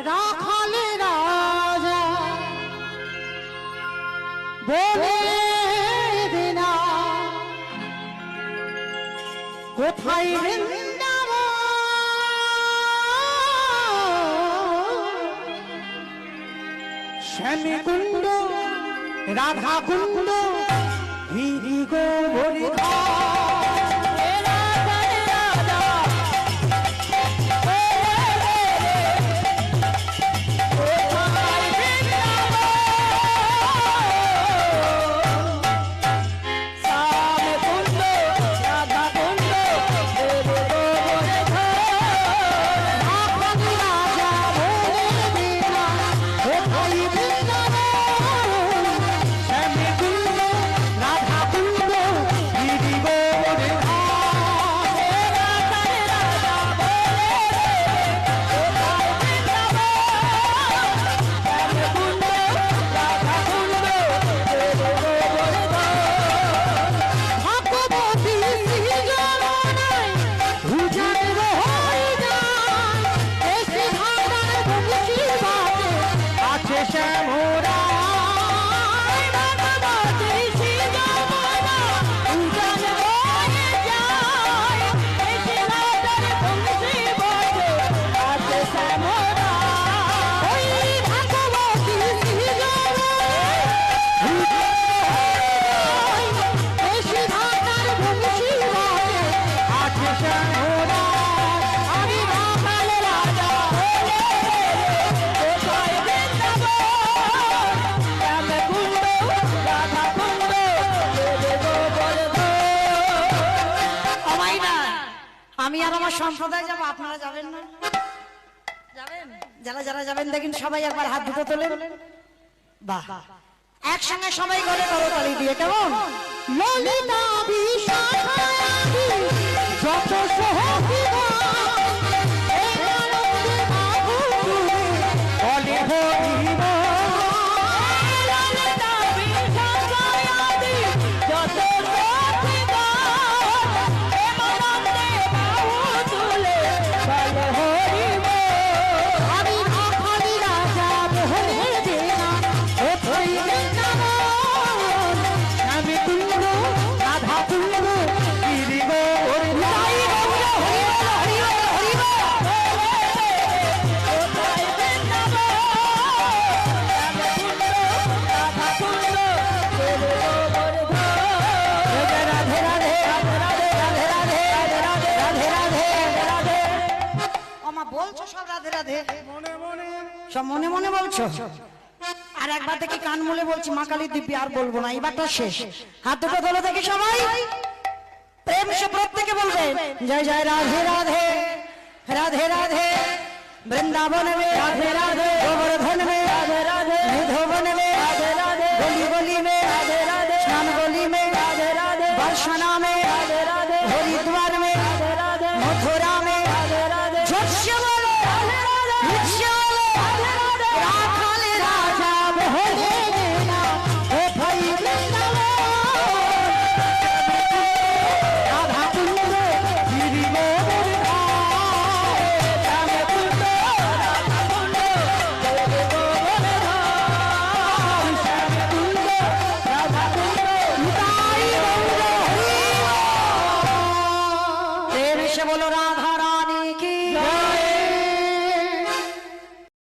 রাখালে রাজা বলে দিনা কোথায় বৃন্দাবন শ্যামী কুণ্ড রাধা কুণ্ড গিরি গোবরী আমি আর আমার সম্প্রদায় যাবো, আপনারা যাবেন না? যাবেন? যারা যারা যাবেন দেখেন সবাই একবার হাত দুটো তোলেন। বাহ, একসঙ্গে সবাই গলে করতালি দিয়ে কেমন? ললিতা বিশাখায়াদি যত সহকি এই আনন্দে মাধুরী বলে হরিব। ললিতা বিশাখায়াদি যত সব মনে মনে বলছো, আর একবার দেখি কান মুলে বলছি মা কালী দিব্যি, আর বলবো না, এবারটা শেষ। হাত দুটো তোলো দেখি সবাই, প্রেম সে প্রত্যেকে বলবে জয় জয় রাধে রাধে রাধে রাধে বৃন্দাবন মে রাধে রাধে।